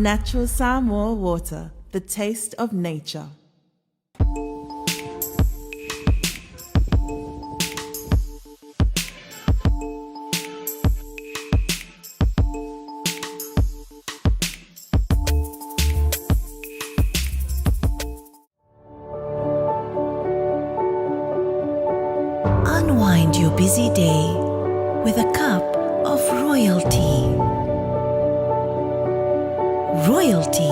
Natural Samoa water, the taste of nature. Unwind your busy day with a cup of royalty. Royalty,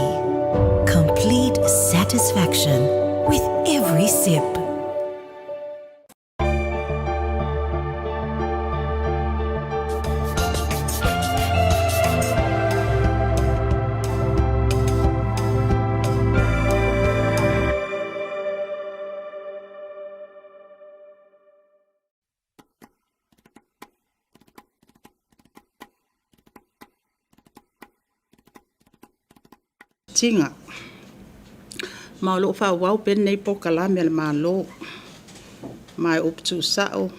complete satisfaction with every sip. Tinga. Malo fa wau pen nei po kalame al malo. Mai op tu sao.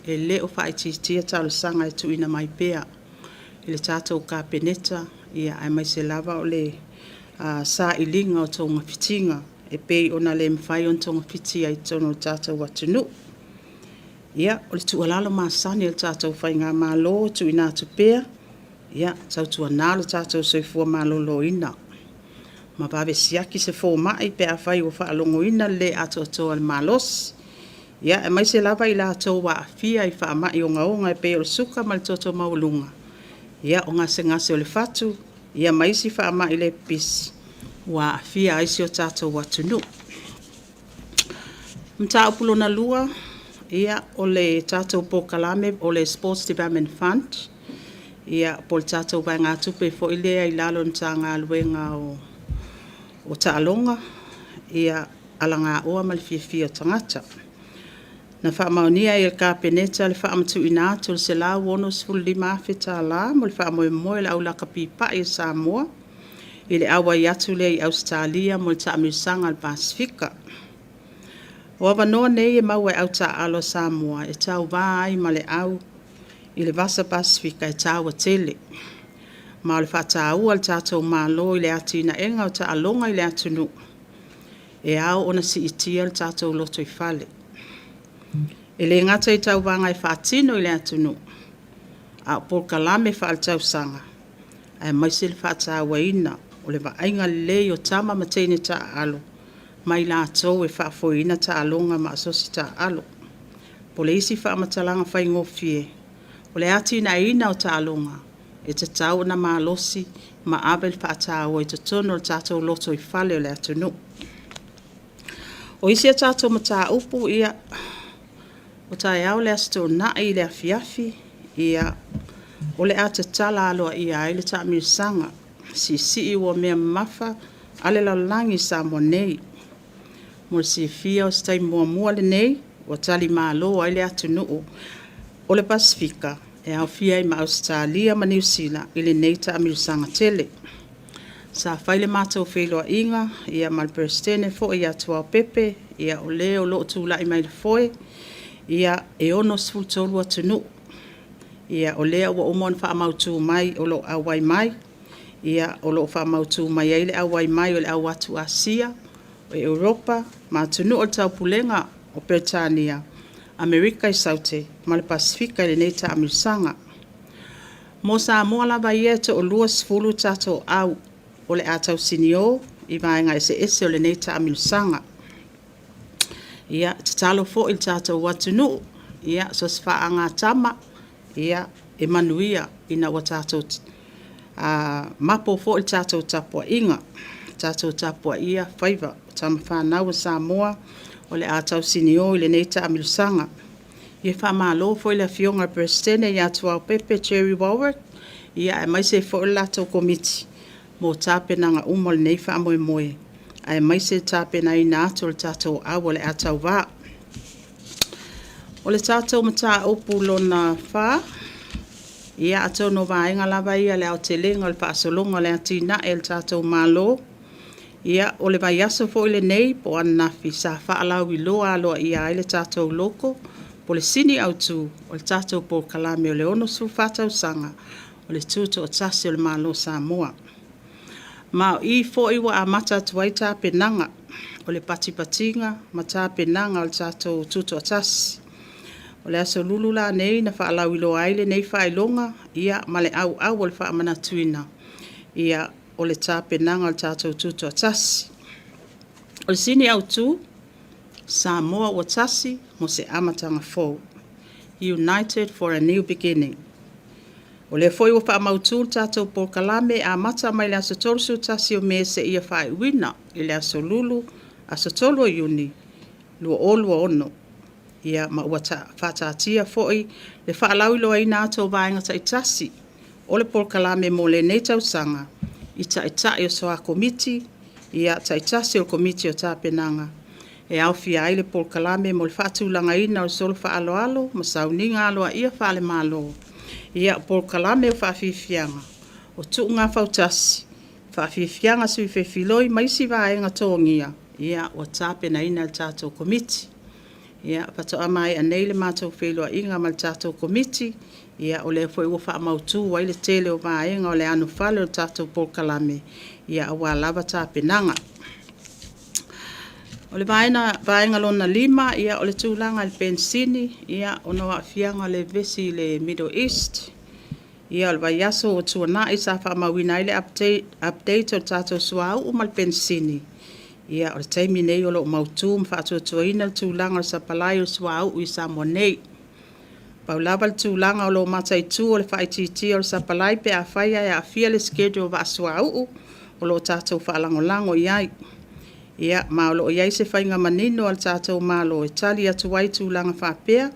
E le o fa iti tia talo sanga e tu ina mai pea. Ile tato ka peneta. Ia ai mai se lava o le sa ilinga o tonga fitinga. E pei ona le mwhai on tonga fiti ai tono tato watunu. Ia o le tu alalo maasani el tato whai ngā malo tu ina tu pea. Ia tau tu analo tato soifua malo lo ina. Ma bawe siaki se fō mai pe a whai o whaalongo ina le ato ato al malos. Ia, e mai se lava i la ato wa a fia i wha mai o ngaonga e pe o suka ma le toto maulunga. Ia, o ngase o le fatu. Ia, mai si wha mai le pisi. Wa a fia aisi o tato watunu. Mta upulo na lua. Ia, o le tato po kalame o le Sports Development Fund. Ia, po le tato vai ngā tupe fo ilea i lalo nta ngā luenga o taalonga, ia alanga oa ma le fia o tangata. Na whaamaunia i el ka peneta le whaamatu ina atu le se la wono sifuru lima awhita la, mo le whaamoe moe le au laka pipa i Samoa, i le awa i atu le i Australia mo le taamirisanga le Pasifika. O awanoa nei e mau e au taalo Samoa, e tau vā ai ma le au i le vasa Pasifika e tau a tele. Ma le whātāua le tātou mālo i le ati na enga o ta alonga i le atunu. E au ona si itia le tātou loto i whale. E le ngata i tau wanga i whātino i le atunu. A por kalame whaal tau sanga. Ai maise le whātāua ina o le vainga le o tama mateine ta alo. Mai la atou e whaafo ina ta alonga ma asosi ta alo. Po le isi whaamatalanga whai ngofie. O le ati na ina o ta alonga. E te tau na malosi ma abel whaatau e te tono le tātou loto i whale o le atunu. O isi a tātou ma tā upu ia o tā iau le asto na i le afiafi ia o le ata tala aloa ia ai le tā mirisanga si i wa mea mafa ale lalangi sa mo nei. Mo si fia o stai mua le nei o tali malo ai le atunu o le Pasifika. E au fia i ma Australia ma New Zealand i le neita amirisanga tele. Sa whaile mātou wheloa inga, ia malperstene fo ia tua pepe, ia o leo lo tūla i mai le foe, ia e ono sfultolu atunu. Ia o leo wa umon wha amautu mai o lo awai mai, ia o lo wha amautu mai eile awai mai o le awatu Asia, o Europa, ma atunu o tau pulenga o Britania. Amerika i saute, ma le Pasifika i le neita amirisanga. Mo sa moa lava ia te o lua sifulu tato au o le atau sinio i vaenga ese o le neita amirisanga. Ia, te talo fo il tato watunu, ia, so sfaanga tama, ia, e manuia ina wa tato mapo fo il tato tapua inga. Tato tapua ia, faiva, tamawhanau Samoa, o le atau sinio i le neita amirisanga. Ie whamalo fo i le fionga presidene i atua Pepe Cherry Warwick, ia e mai se fo i lato komiti, mo tape nanga umol nei whamoe moe, a e mai se tape na i nato le tato au o le atau wā. O le tato mata upu lona wha, ia ato no vaenga lava ia le au te lenga le whaasolonga le atina e le tato malo, ia o le vai aso fo i le nei po anafi sa whaalau i loa aloa ia ai le tātou loko po le sini au tū o le tātou po kalame o le ono su whātau sanga o le tūto o tasi o le malo Samoa. Ma I fo I wa a mata tuai tā penanga. O le patipatinga ma tā penanga o le tātou tutu atasi. O le aso lulu la nei na whaalau ilo aile nei whailonga ia ma le au o le whaamana tuina. Ia o le tā penanga o le tātou tutu atasi. O le sini au tū, Samoa o tasi mo se amatanga fōu. United for a new beginning. O le foi o whaamautu tātou po kalame a mata mai le aso tolusu tasi o me se ia whai wina i le aso lulu aso tolu o iuni lua olua ono. Ia ma ua whātātia foi le whaalau ilo ai nātou vaenga ta itasi o le po kalame mo le nei tausanga i ta i o soa komiti ia ta itasi o komiti o tā penanga. E au fia ai le po kalame mo le whaatulanga ina o solo whaalo alo ma sauninga alo a ia whaale malo. Ia por kalame o whaafifianga. O tuunga whautasi. Whaafifianga sui whewhiloi maisi vaenga tōngia. Ia o tāpena ina le tātou komiti. Ia pato amai anei le mātou wheloa inga ma le tātou komiti. Ia o le foi o whaamautu wai le tele o vaenga o le anu whale o tātou por kalame. Ia awa lava tāpenanga. O le vaenga lona lima, ia o le tūlanga le pensini, ia o na waafianga le vesi le Middle East. Ia o le vaiaso o tuana i sa whaamawina i le update o tātou suau o mal pensini. Ia o le taimi nei o lo mautu mwhaatua ina le tūlanga o sa palai o suau i sa monei. Paulava le tūlanga o lo matai tū o le whaititi o sa palai pe a whaia e a fia le schedule va suau o lo tātou whaalangolango iai. Ia maolo o iai se whainga manino al tātou malo e tali atu wai tūlanga whapea.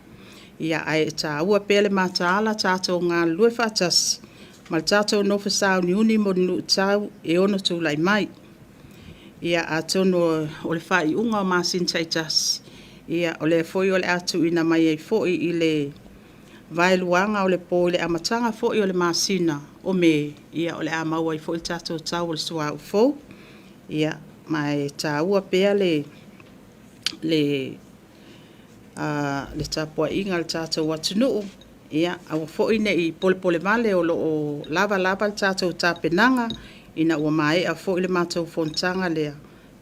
Ia ai e tā ua pele mātaala tātou ngā lue whatasi. Mal tātou no whasau ni uni mo nu tau e ono tūlai mai. Ia a tono o le whai unga o māsin taitasi. Ia o le foi o le atu ina mai ei foi i le vailuanga o le po i le amatanga foi o le māsina o me. Ia o le amaua i foi tātou tau o le sua u fo. Ia mai tā ua pea le tapua inga le tātou watunuu. Ia, awa fo ine i pole vale o lo o lava le tātou tāpenanga, ina ua mai a fo i le mātou fontanga lea.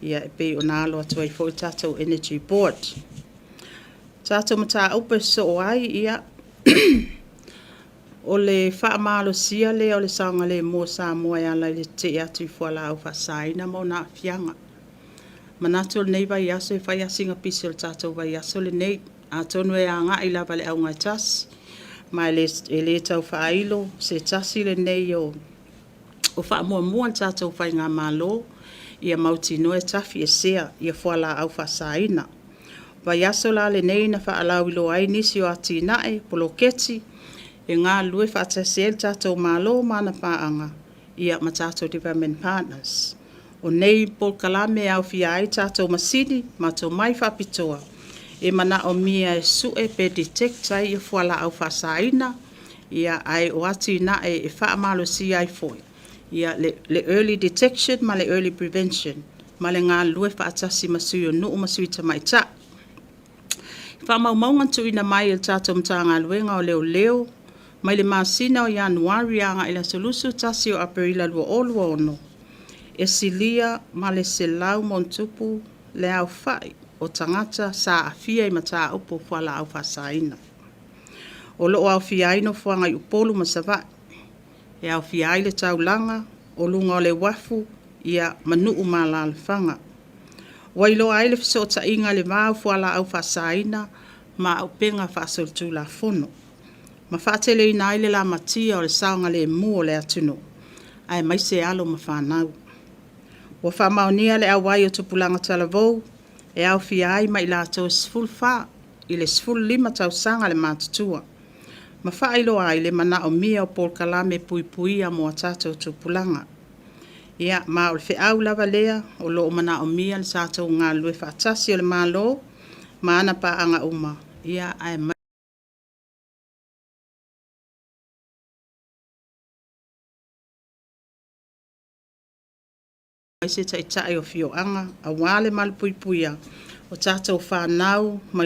Ia, e pei o nālo atua i fo i tātou Energy Board. Tātou mata upe so o ai, ia, o le whaamalo sia le o le saunga le mua sa mua ia lai le te atu i fuala au whasaina mo na fianga. Manato le nei vai aso e whai asinga pisi o le tātou vai aso le nei. A tonu e a ngā i lava le au ngai tasi. Mai le tau whailo se tasi le nei o wha mua le tātou whai ngā malo. Ia mauti no e tafi e sea ia fuala au whasaina. Vai aso la le nei na whaalau ilo ai nisi o ati nae polo keti. E ngā lue whaatase el tātou malo mana paanga. Ia ma tātou development partners. O nei pol kalame au fia ai tātou masini ma tō mai whapitoa. E mana o mia e sue pe detecta i fuala au whasaina. Ia ai o ati nae e whaamalo si ai foi. Ia le early detection ma le early prevention. Ma le ngā lue whaatasi masui o nuu masui tamaita. Whamau maungan tu ina mai il tātou mta ngā luenga o leo. Mai le masina o Januari anga ila solusu tasi o aperila lua olua ono. E silia ma le selau montupu le au whai o tangata sa afia i mata upo fuala au whasaina. O loo au fiaino fuanga i upolu masava. E au fiai le taulanga o lunga o le wafu ia manuu mala alfanga. Wailo ai le fisota inga le vau fuala au whasaina ma au penga whasoltu la fono. Ma whaatele ina aile la matia o le saunga le mua o le atuno. Ai mai se alo ma whanau. Wa whamaunia le awai o tupulanga talavou, e au fia ai mai la tau sful wha, i le sful lima tau sanga le matutua. Ma whailo ai le mana o mia o por kalame pui pui a mua tatou tupulanga. Ia ma o le au lava lea o lo o mana o mia le tatou ngā lue whaatasi o le malo, ma ana pa anga uma. Ia ai mai. Mai se tai o fio anga, a wale mal pui puia, o tātou whanau, mai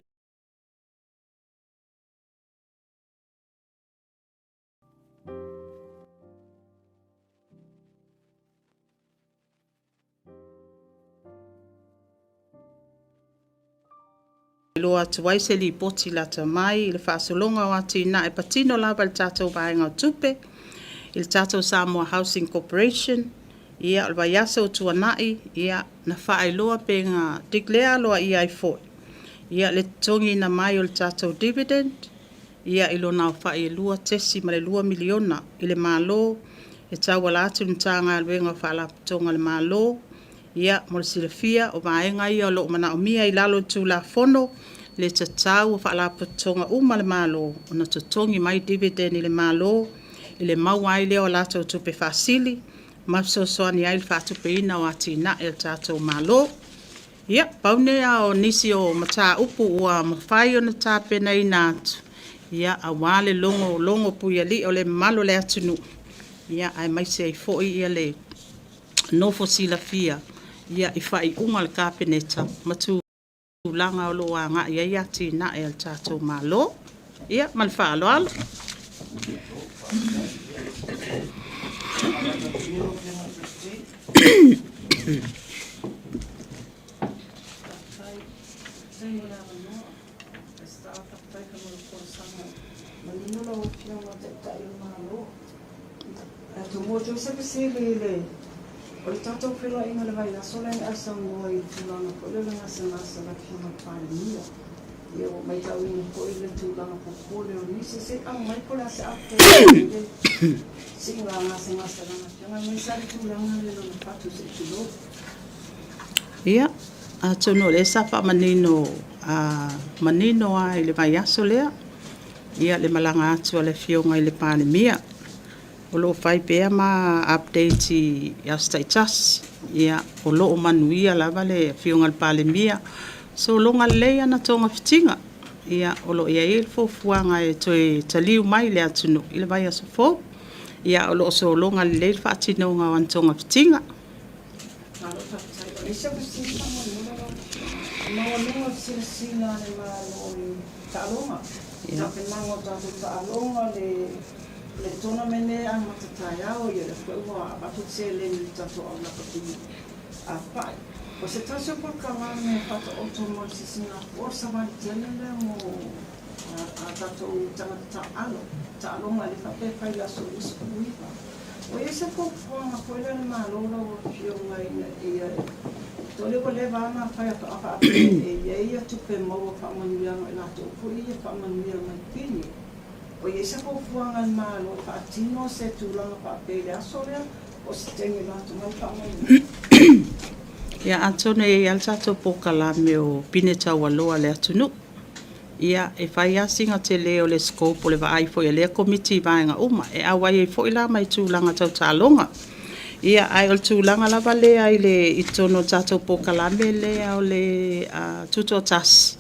loa tuai se li poti la tamai, le whaasolonga o ati na e patino lava le tātou vaenga o tupe, il tātou Samoa Housing Corporation, ia o vaiasa o tuanai, ia na whaailoa pe ngā diglea loa ia i foi. Ia le tongi na mai o le tātou dividend, ia ilo nao whae lua tesi ma le 2 miliona i le mālo, e tau ala atu ntanga alwenga o whaala putonga le mālo, ia mo le silafia o vaenga ia o lo mana o mia i lalo tu la fono, le tatau o whaala putonga uma le mālo, o na tutongi mai dividend i le mālo, i le mauai leo alatou tupe whaasili, mafsosoani ai le whaatupe ina o ati na el tātou mālo. Ia, paune o nisi o mata upu ua mawhai o na tāpe na ina atu. Ia, a wale longo puia li o le malo le atunu. Ia, ai maise ai foi ia le nofo silafia. Ia, i whai unga le kāpeneta. Matu langa o loa ngā ia ati na el tātou mālo. Ia, man whaalo alo. Ia, atono le sapa manino ai le vai aso lea. Ia le malanga atu le fionga i le pandemia. O lo fai pea ma update i a status. Ia o lo o manuia lava le fionga le pandemia. So longa leia na tonga fitinga. Ia o lo ia il fofuanga e toi taliu mai le atunu i le vai aso fo. Ia o lo so longa le fatino nga wan tonga fitinga. Le tona mene a matataya o ia le fua a batu se le ni tato au la pati a pai. O se taso por kama me pato automo si singa forsa va tiene le mo a tato tangata alo. Ta alo ma le fape fai la so uipa. O ia se ko fua ma ko le malo o fio mai ia tole ko le va na fai a e ia tu pe mo fa manuia na to ko ia fa manuia mai pini. O ia se ko fuanga malo fa tino se tulanga pa pele asoria o se tengi lato mai fa mai. Ia atone e altato pokala me o pineta waloa le atunu. Ia e fai asinga te leo le scope o le vaai fo le komiti vaenga uma e awai e fo ila mai tulanga tau talonga. Ia ai o tulanga lava le ai le itono tato pokala me le au le tuto tas.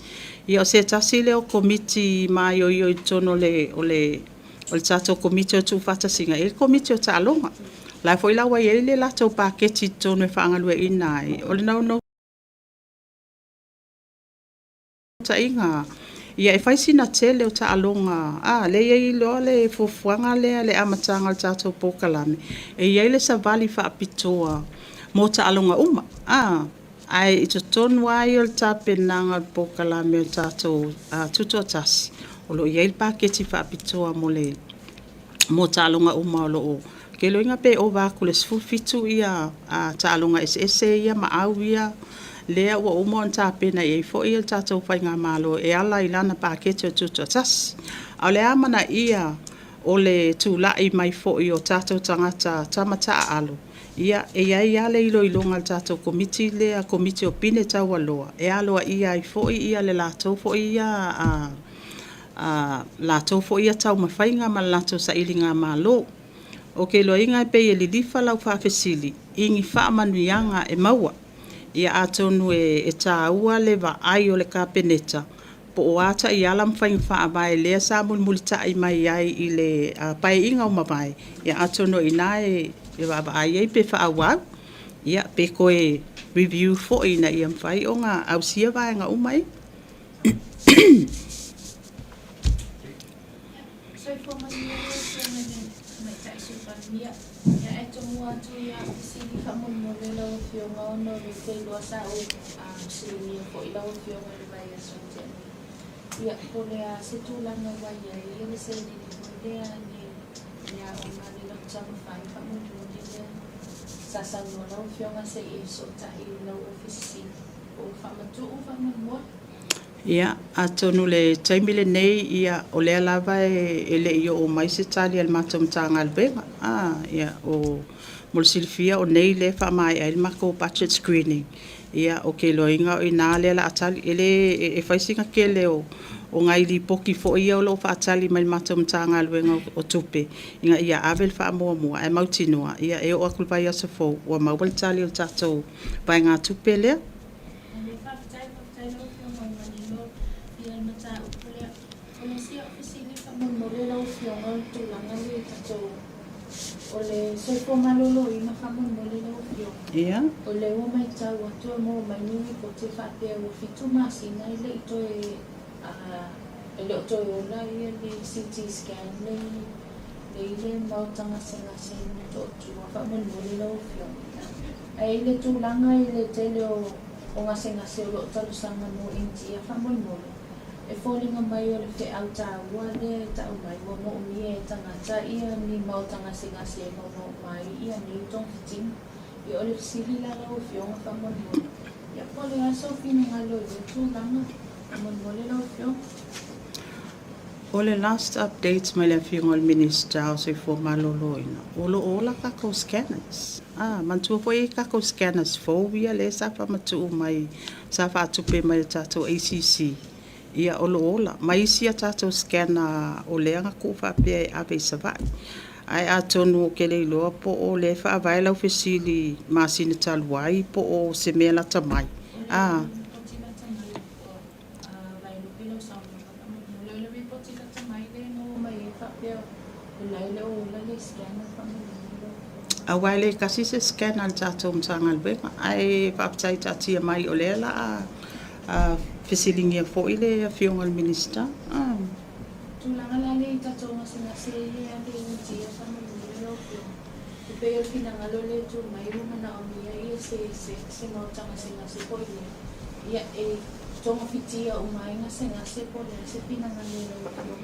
Ia o se tasi leo komiti mai o i tono le o le tato komiti o tufata singa e komiti o talonga. La foi la wai le la tau paketi tono e whaangalue inai. O le nau ta inga. Ia e whai sina tele o talonga. Le iei loa le fufuanga le amatanga o tato pokalame. E iei le savali whaapitoa mo talonga uma. Ai i tonu ai o le tapenanga o pokalame o tato tuto tasi. O lo iei le paketi whaapitoa mo talonga uma o lo o. Ke loinga pe o waku le sfufitu ia talonga ese ia maau ia lea ua umo on tapena i fo ia tatou whainga malo e ala i lana pakete o tuto tas. Au le amana ia o le tūlai mai fo i o tatou tangata tamata alo. Ia e ia le ilo ilonga le tatou komiti lea komiti o pine tau aloa. E aloa ia i fo ia le latou fo ia latou fo ia tau mawhainga ma latou sa ilinga malo. O ke loinga pe e lilifa lau whaafesili, ingi whaamanuianga e maua. Ia atonu e tāua le wa ai o le kāpeneta. Po o ata i alam whaing whaabai lea sa mulita i mai ai i le pai inga o mawai. Ia atonu i nae e wa ai ei pe whaawau. Ia pe koe review fo ina i am whai o ngā au sia vaenga umai. Ya eto mua tu ya sili kamun modelo fio ngau no retail wasa o sili ko ila fio ngau vai asonje Ia po lea se tūlanga wai ai, ia le se ni po lea ni lea o mani lo tama whai pa mundu ni lea sasano lau whionga se i so tahi lau ofisi o whamatu o whamamua. Ia, a tonu le taimile nei ia o lea lava e le i o mai se tali al matam tanga albenga. Ia o Mulsilfia o nei le whamai ai mako budget screening. Ia o ke loinga o ina le la atali ele e whaisinga ke leo o ngai li poki fo ia o lo whaatali mai matam tanga albenga o tupe. Inga ia avel wha mua mua e mautinua. Ia e o akulpai asa fo o mawal tali o tatou pai ngā tupe lea. Ole se ko malolo I na kamo mole no fio. Ia. Ole o mai tau atu mo mai nui ko te whapea o fitu masina I le I toe ele o toe o la I le CT scan le le mautanga senga senga to tua kamo mole no fio. Ai le tūlanga I le tele o ngā senga se o lo talu sanga mo inti a kamo mole. E fōlinga mai o le whi au tā ua le tau mai wa mo mi e tangata ia ni mautanga singa se mo mai ia ni tong fiting I o le sili la lau whionga whamon mo. Ia pole aso fina ngalo I le tūlanga whamon mo le lau whionga. O le last updates mai le whionga minister o se fo maloloina. Olo ola kako scanners. Mantua po I kako scanners fo ia le sa whamatu mai sa whaatupe mai le tātou ACC. Ia olo ola. Mai isia tātou scanner o leanga ko whapea e awe savai. Ai a tonu o kele iloa po o le whaavai lau fesili masina taluai po o se mea lata mai. A waile kasi se scanner tātou mtanga albenga. Ai whaptai tātia mai o lea la fesilingia fo ile whionga minister. Tūlanga la le tatou ngasi se le ande uti a whamon mo le lau whionga. Te peo fina ngalo le tū mai rumana o mia I se mautanga se po Ia e tonga fitia o mai ngase po le se fina ngalo le lau whionga.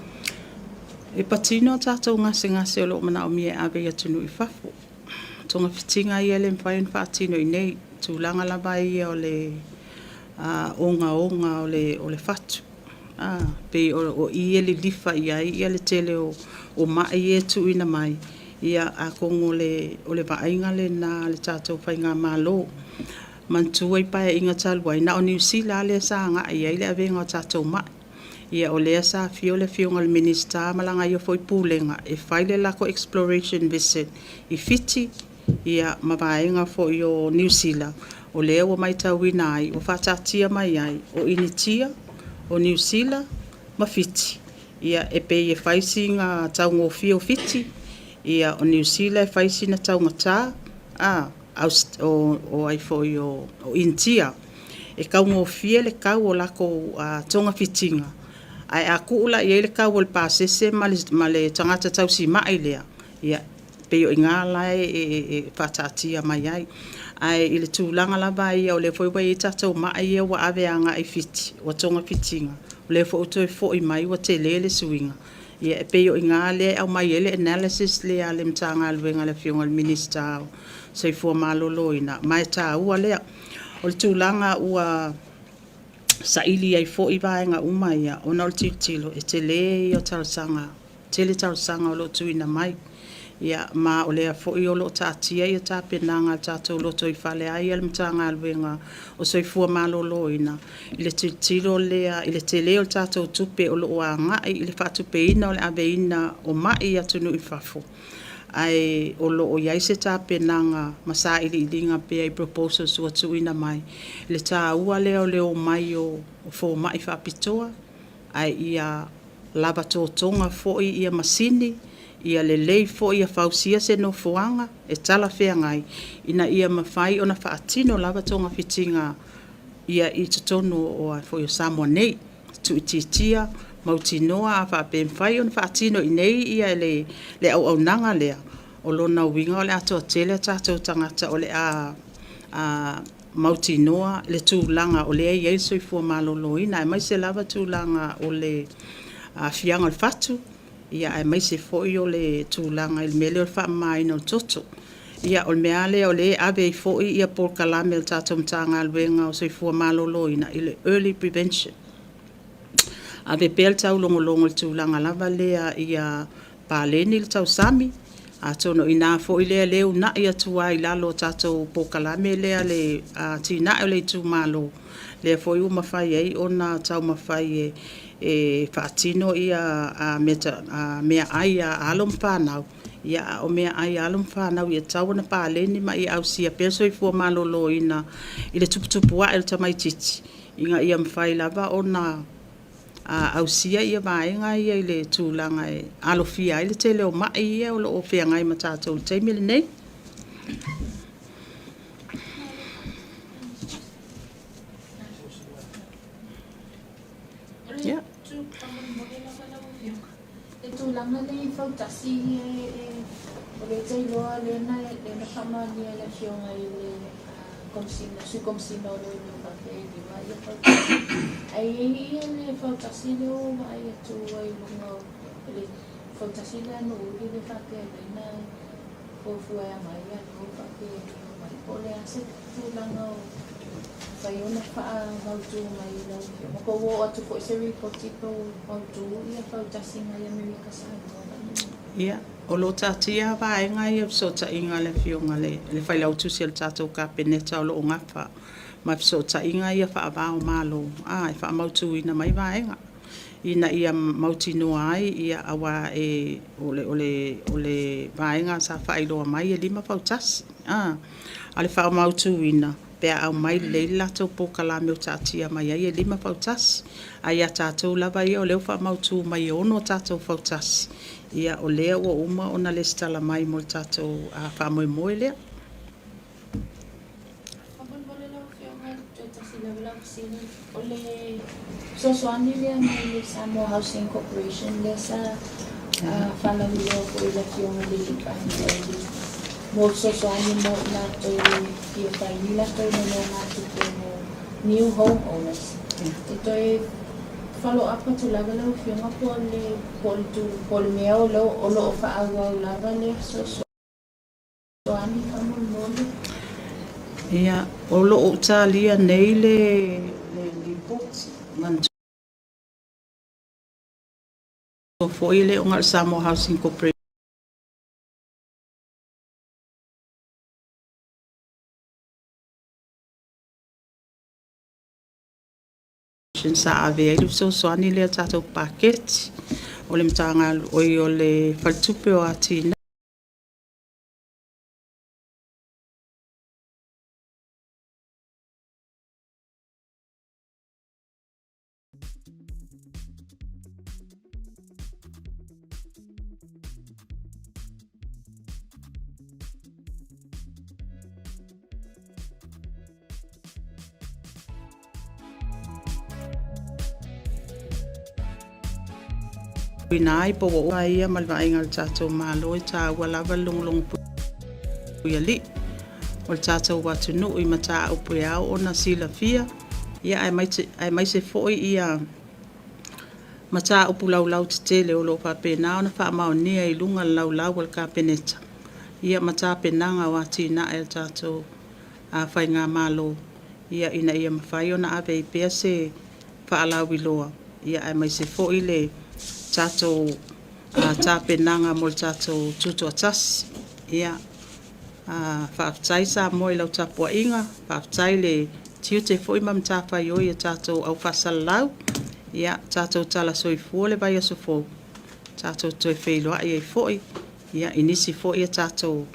E patino tātou ngase o lo mana o mia awe atunu I whafo. Tonga fitinga I ele mwhain whaatino I nei. Tūlanga la vai o le onga o le fatu. Pe o I ele lifa I ele tele o mai e tu ina mai. Ia a kongo o le vainga le na le tātou whainga malo. Mantua I pae inga talwai. Na o New Zealand le sa nga ia ile avenga o tātou mai. Ia o lea sa fio le whionga le minister malanga I o foi pūlenga. E whaile lako exploration visit I fiti. Ia mawaenga foi o New Zealand. O lea o mai tauina ai, o whatatia mai ai, o initia, o New Zealand, ma fiti. Ia e pe e whaisi ngā taungo fio fiti, ia o New Zealand e whaisi na taunga tā, o ai foi o initia. E kaungo fie le kau o lako tonga fitinga. Ai a kuula I le kau o le pāsese ma le tangata tausi mai lea. Ia pe o ngā lai e whatatia mai ai. Ai ile tūlanga lava ia o le foiwai I tātou mai ia wa aveanga I fiti, wa tonga fitinga. O le fo utoi fo I mai wa te lele suinga. Ia e peo I ngā le au mai ele analysis le a le mtanga alwenga le whionga le minister sei fua maloloina. Mai tā ua lea. O le tūlanga ua sa ili ai fo I vaenga umaia o na o tilo e te le o tarsanga, tele tarsanga o lo tuina mai. Ia ma o lea fo I o lo tātia I tā penanga tātou loto I whale ai al mtanga alwenga o soifua maloloina. I le tilo lea, I le te leo tātou tupe o lo o ngai, I le whatupe ina o le aveina o mai atunu I whafo. Ai o lo o iaise tā penanga masa ili ilinga pe ai proposals ua tuina mai. I le tā ua leo leo mai o fo mai whapitoa. Ai ia lava tō tonga fo I ia masini. Ia le lei fo ia fausia se no fuanga e tala fea ngai. Ina ia mawhai o na whaatino lava tonga fitinga ia I tutonu o a fo i Samoa nei. Tu ititia, mautinoa a whape mwhai o na whaatino I nei ia le au nanga lea. O lona winga o le ato a tele tātou tangata o le mauti noa le tūlanga o le ei soifua maloloina, e mai se lava tūlanga o le fianga le fatu, ia e mai se foi o le tūlanga il mele o le whaamai no toto. Ia o le meale o le ave i foi ia por kalame o tato mtanga alwenga o soifua maloloina, i le early prevention. Ave pel tau longolongo le tūlanga lava lea ia pāleni le tau sami, a tono ina foi lea leo na ia tua i lalo tato po kalame lea le tina o le tū malo. Lea foi uma fai ei ona tau mawhai e whaatino ia mea ai a alom whanau. Ia o mea ai alom whanau ia tau na pāleni ma ia au sia peso i fua malolo ina i le tuputupua el tamai titi. Inga ia mwhai lava ona au sia ia vaenga ia i le tūlanga e alofia i le te leo mai ia o lo o whea ngai matatou le teimile nei. Yeah. Tūlanga le whautasi o le teiloa le na whamani le whionga i le komsina o le whawhai di mai e whautasi. Ai ia le whautasi le o mai atu ai lunga le whautasi le anu uri le whawhai le na fofua e mai anu whawhai o mai. Po le ase tūlanga o whaiona wha mautu mai lau whionga. Ko wo atu ko se ripoti ko mautu ia whautasi mai Amerika sa Ia, o lo tatia vaenga ia so ta inga le fionga le whailau tusi al tatou ka peneta o lo o ngapa. Ma so ta inga ia whaavao malo. E wha mautu ina mai vaenga. Ina ia mauti noa ai ia awa e ole vaenga sa whailoa mai e 5 fautasi. Ale wha mautu ina. Pea au mai leila tau po kalame o tatia mai ai e 5 fautasi. Ai a tatou lava ia o leo wha mautu mai ono tatou fautasi. Ia o lea ua uma ona le stala mai mo tatou whamoemoe lea. O le sosoani lea mai le Samoa Housing Corporation le sa whanawia o i la whionga le lipangi mo sosoani mo na toi kia whai ni la toi no ngā tupe mo new home owners. E toi follow up to lava lo whionga po le mea o lo o whaaua o lava le sosoani kamul mo le. Ia, o lo o talia nei le lipoti. Man so foi le o ngal Samoa Housing Corporation. Sa ave ele so soani le tatou paketi. O le mtanga o le faltupe o atina. Pinai po o ia malvainga tatou malo i ta wala long puiali. O tatou watu no i mata o puiao ona sila fia. Ia ai mai se foi ia mata o pulau tele o lo papena ona fa maonia i lunga lau al ka peneta. Ia mata penanga watina el tatou a fainga malo. Ia ina ia mafai ona ave i pea se fa ala wiloa. Ia ai mai se foi le tatou tapenanga mo tatou tutu atasi. Ia whaafitai sa moi lau tapua inga. Whaafitai le tiute foi mam tawhai oi e tatou au whasalau. Ia tatou tala soifua le vai aso fo. Tatou toi wheiloa i ei foi. Ia inisi foi e tatou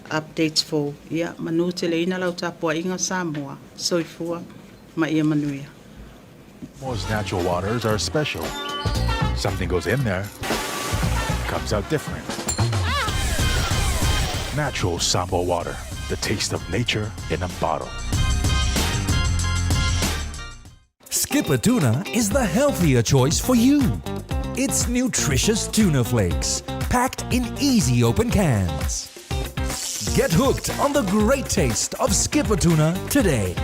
updates fo. Ia manu te le ina lau tapua inga Samoa. Soifua ma ia manuia. Most natural waters are special. Something goes in there, comes out different. Natural Sambo water, the taste of nature in a bottle. Skipper Tuna is the healthier choice for you. It's nutritious tuna flakes, packed in easy open cans. Get hooked on the great taste of skipper tuna today.